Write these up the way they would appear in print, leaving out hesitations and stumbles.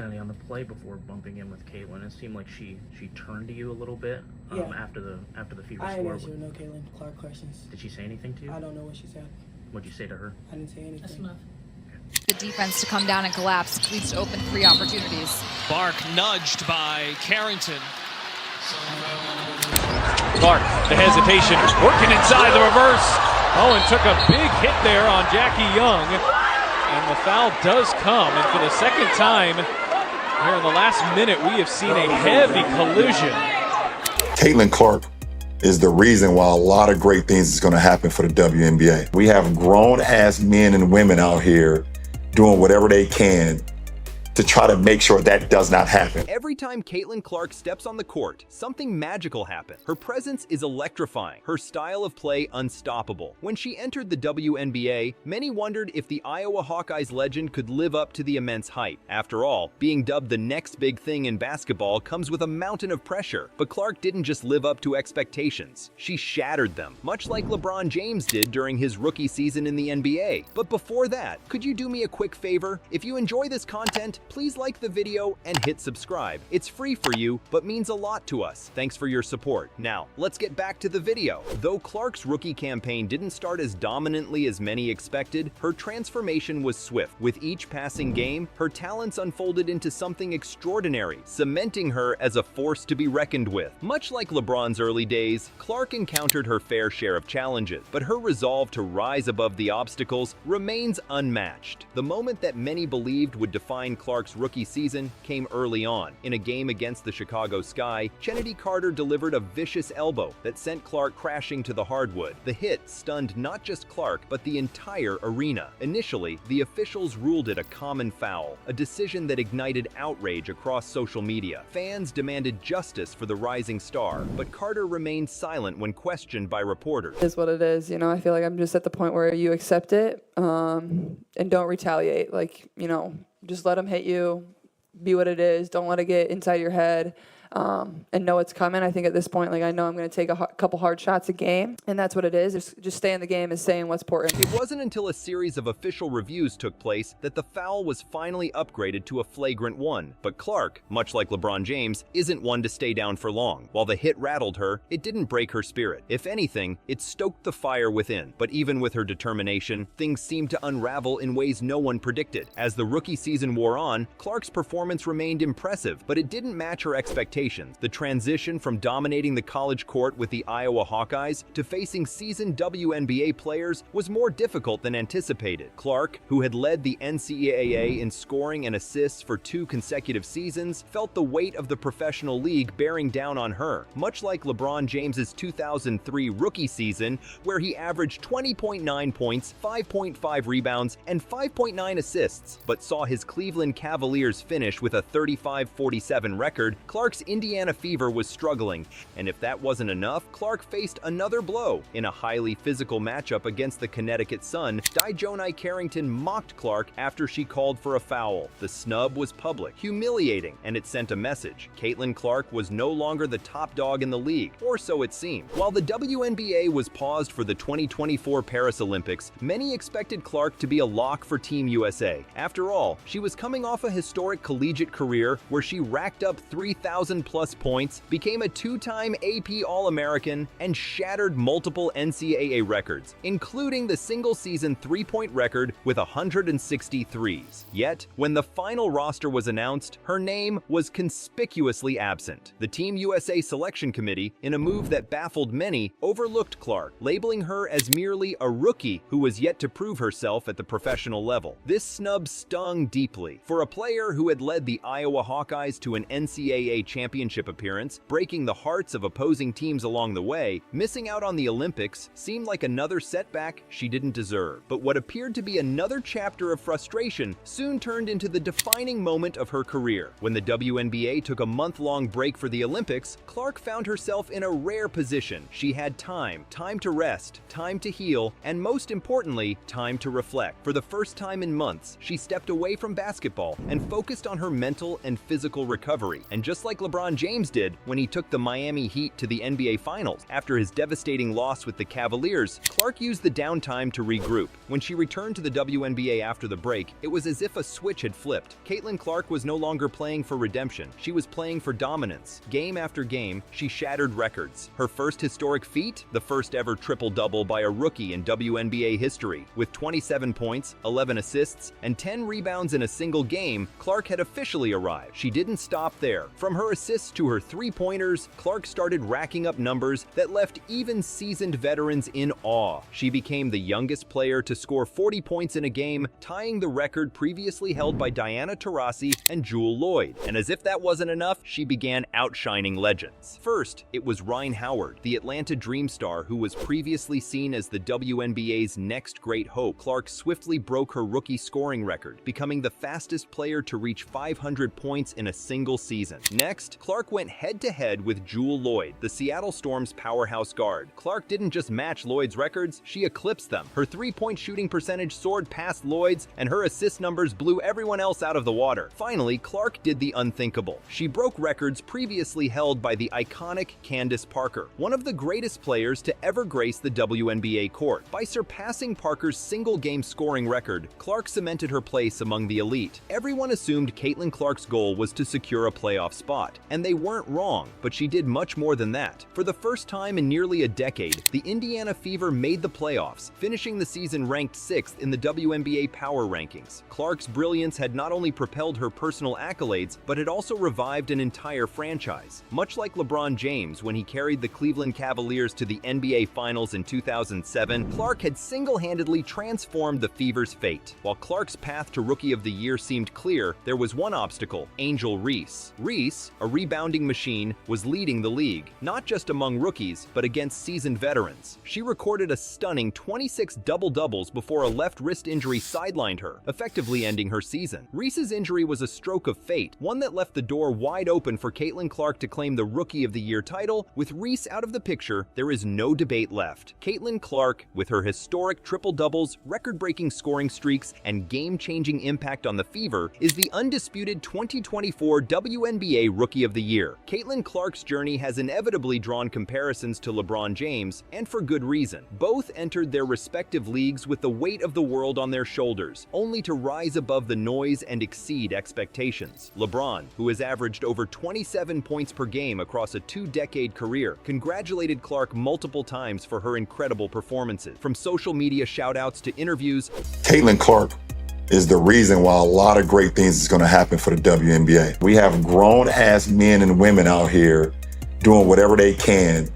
Kennedy, on the play before bumping in with Caitlin, it seemed like she turned to you a little bit after the Fever I score. didn't answer no Caitlin Clark questions. Did she say anything to you? I don't know what she said. What'd you say to her? I didn't say anything. That's enough. The defense to come down and collapse leads to open 3 opportunities. Clark nudged by Carrington. Clark, the hesitation, working inside the reverse. Owen took a big hit there on Jackie Young, and the foul does come. And for the second time here in the last minute, we have seen a heavy collision. Caitlin Clark is the reason why a lot of great things is going to happen for the WNBA. We have grown-ass men and women out here doing whatever they can to try to make sure that does not happen. Every time Caitlin Clark steps on the court, something magical happens. Her presence is electrifying, her style of play unstoppable. When she entered the WNBA, many wondered if the Iowa Hawkeyes legend could live up to the immense hype. After all, being dubbed the next big thing in basketball comes with a mountain of pressure. But Clark didn't just live up to expectations, she shattered them, much like LeBron James did during his rookie season in the NBA. But before that, could you do me a quick favor? If you enjoy this content, please like the video and hit subscribe. It's free for you, but means a lot to us. Thanks for your support. Now, let's get back to the video. Though Clark's rookie campaign didn't start as dominantly as many expected, her transformation was swift. With each passing game, her talents unfolded into something extraordinary, cementing her as a force to be reckoned with. Much like LeBron's early days, Clark encountered her fair share of challenges, but her resolve to rise above the obstacles remains unmatched. The moment that many believed would define Clark's rookie season came early on. In a game against the Chicago Sky, Kennedy Carter delivered a vicious elbow that sent Clark crashing to the hardwood. The hit stunned not just Clark, but the entire arena. Initially, the officials ruled it a common foul, a decision that ignited outrage across social media. Fans demanded justice for the rising star, but Carter remained silent when questioned by reporters. It is what it is, I feel like I'm just at the point where you accept it and don't retaliate. Just let them hit you, be what it is. Don't let it get inside your head, and know it's coming. I think at this point, I know I'm going to take a couple hard shots a game, and that's what it is. Just stay in the game and saying what's important. It wasn't until a series of official reviews took place that the foul was finally upgraded to a flagrant one. But Clark, much like LeBron James, isn't one to stay down for long. While the hit rattled her, it didn't break her spirit. If anything, it stoked the fire within. But even with her determination, things seemed to unravel in ways no one predicted. As the rookie season wore on, Clark's performance remained impressive, but it didn't match her expectations. The transition from dominating the college court with the Iowa Hawkeyes to facing seasoned WNBA players was more difficult than anticipated. Clark, who had led the NCAA in scoring and assists for 2 consecutive seasons, felt the weight of the professional league bearing down on her, much like LeBron James's 2003 rookie season, where he averaged 20.9 points, 5.5 rebounds, and 5.9 assists, but saw his Cleveland Cavaliers finish with a 35-47 record. Clark's Indiana Fever was struggling, and if that wasn't enough, Clark faced another blow. In a highly physical matchup against the Connecticut Sun, Dijonai Carrington mocked Clark after she called for a foul. The snub was public, humiliating, and it sent a message. Caitlin Clark was no longer the top dog in the league, or so it seemed. While the WNBA was paused for the 2024 Paris Olympics, many expected Clark to be a lock for Team USA. After all, she was coming off a historic collegiate career where she racked up 3,000-plus points, became a 2-time AP All-American, and shattered multiple NCAA records, including the single-season three-point record with 160 threes. Yet, when the final roster was announced, her name was conspicuously absent. The Team USA Selection Committee, in a move that baffled many, overlooked Clark, labeling her as merely a rookie who was yet to prove herself at the professional level. This snub stung deeply. For a player who had led the Iowa Hawkeyes to an NCAA championship appearance, breaking the hearts of opposing teams along the way, missing out on the Olympics seemed like another setback she didn't deserve. But what appeared to be another chapter of frustration soon turned into the defining moment of her career. When the WNBA took a month-long break for the Olympics, Clark found herself in a rare position. She had time to rest, time to heal, and most importantly, time to reflect. For the first time in months, she stepped away from basketball and focused on her mental and physical recovery. And just like LeBron LeBron James did when he took the Miami Heat to the NBA Finals. After his devastating loss with the Cavaliers, Clark used the downtime to regroup. When she returned to the WNBA after the break, it was as if a switch had flipped. Caitlin Clark was no longer playing for redemption. She was playing for dominance. Game after game, she shattered records. Her first historic feat? The first ever triple-double by a rookie in WNBA history. With 27 points, 11 assists, and 10 rebounds in a single game, Clark had officially arrived. She didn't stop there. From her assists to her three-pointers, Clark started racking up numbers that left even seasoned veterans in awe. She became the youngest player to score 40 points in a game, tying the record previously held by Diana Taurasi and Jewel Lloyd. And as if that wasn't enough, she began outshining legends. First, it was Rhyne Howard, the Atlanta Dream star who was previously seen as the WNBA's next great hope. Clark swiftly broke her rookie scoring record, becoming the fastest player to reach 500 points in a single season. Next, Clark went head-to-head with Jewel Lloyd, the Seattle Storm's powerhouse guard. Clark didn't just match Lloyd's records, she eclipsed them. Her three-point shooting percentage soared past Lloyd's, and her assist numbers blew everyone else out of the water. Finally, Clark did the unthinkable. She broke records previously held by the iconic Candace Parker, one of the greatest players to ever grace the WNBA court. By surpassing Parker's single-game scoring record, Clark cemented her place among the elite. Everyone assumed Caitlin Clark's goal was to secure a playoff spot, and they weren't wrong, but she did much more than that. For the first time in nearly a decade, the Indiana Fever made the playoffs, finishing the season ranked 6th in the WNBA power rankings. Clark's brilliance had not only propelled her personal accolades, but had also revived an entire franchise. Much like LeBron James when he carried the Cleveland Cavaliers to the NBA Finals in 2007, Clark had single-handedly transformed the Fever's fate. While Clark's path to Rookie of the Year seemed clear, there was one obstacle: Angel Reese. Reese, a rebounding machine, was leading the league, not just among rookies, but against seasoned veterans. She recorded a stunning 26 double-doubles before a left wrist injury sidelined her, effectively ending her season. Reese's injury was a stroke of fate, one that left the door wide open for Caitlin Clark to claim the Rookie of the Year title. With Reese out of the picture, there is no debate left. Caitlin Clark, with her historic triple-doubles, record-breaking scoring streaks, and game-changing impact on the Fever, is the undisputed 2024 WNBA Rookie of the Year. Caitlin Clark's journey has inevitably drawn comparisons to LeBron James, and for good reason. Both entered their respective leagues with the weight of the world on their shoulders, only to rise above the noise and exceed expectations. LeBron, who has averaged over 27 points per game across a two-decade career, congratulated Clark multiple times for her incredible performances. From social media shout-outs to interviews, Caitlin Clark is the reason why a lot of great things is going to happen for the WNBA. We have grown-ass men and women out here doing whatever they can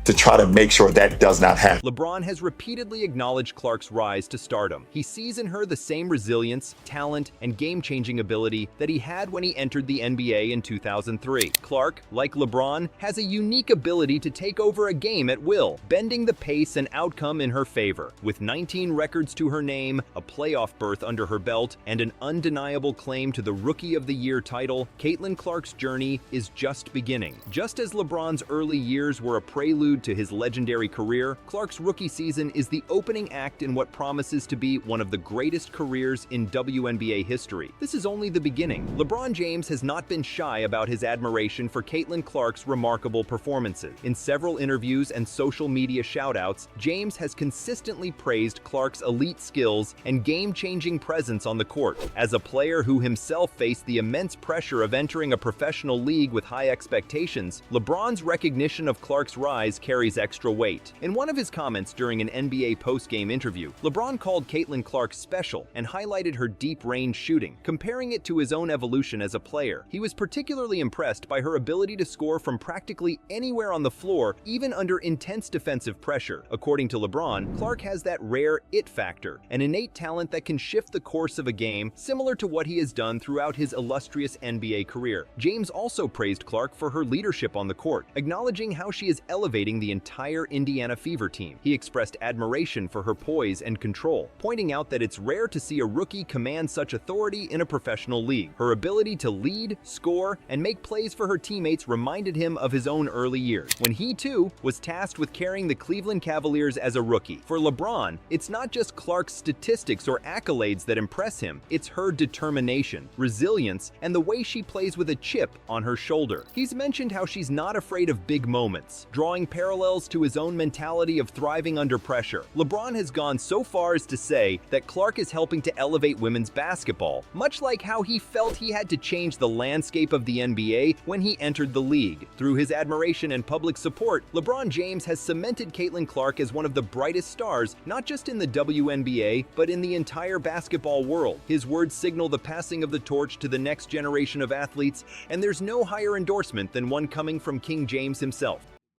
to try to make sure that does not happen. LeBron has repeatedly acknowledged Clark's rise to stardom. He sees in her the same resilience, talent, and game-changing ability that he had when he entered the NBA in 2003. Clark, like LeBron, has a unique ability to take over a game at will, bending the pace and outcome in her favor. With 19 records to her name, a playoff berth under her belt, and an undeniable claim to the Rookie of the Year title, Caitlin Clark's journey is just beginning. Just as LeBron's early years were a prelude to his legendary career, Clark's rookie season is the opening act in what promises to be one of the greatest careers in WNBA history. This is only the beginning. LeBron James has not been shy about his admiration for Caitlin Clark's remarkable performances. In several interviews and social media shoutouts, James has consistently praised Clark's elite skills and game-changing presence on the court. As a player who himself faced the immense pressure of entering a professional league with high expectations, LeBron's recognition of Clark's rise carries extra weight. In one of his comments during an NBA post-game interview, LeBron called Caitlin Clark special and highlighted her deep-range shooting, comparing it to his own evolution as a player. He was particularly impressed by her ability to score from practically anywhere on the floor, even under intense defensive pressure. According to LeBron, Clark has that rare it factor, an innate talent that can shift the course of a game, similar to what he has done throughout his illustrious NBA career. James also praised Clark for her leadership on the court, acknowledging how she is elevating motivating the entire Indiana Fever team. He expressed admiration for her poise and control, pointing out that it's rare to see a rookie command such authority in a professional league. Her ability to lead, score, and make plays for her teammates reminded him of his own early years, when he too was tasked with carrying the Cleveland Cavaliers as a rookie. For LeBron, it's not just Clark's statistics or accolades that impress him, it's her determination, resilience, and the way she plays with a chip on her shoulder. He's mentioned how she's not afraid of big moments, drawing parallels to his own mentality of thriving under pressure. LeBron has gone so far as to say that Clark is helping to elevate women's basketball, much like how he felt he had to change the landscape of the NBA when he entered the league. Through his admiration and public support, LeBron James has cemented Caitlin Clark as one of the brightest stars, not just in the WNBA, but in the entire basketball world. His words signal the passing of the torch to the next generation of athletes, and there's no higher endorsement than one coming from King James himself.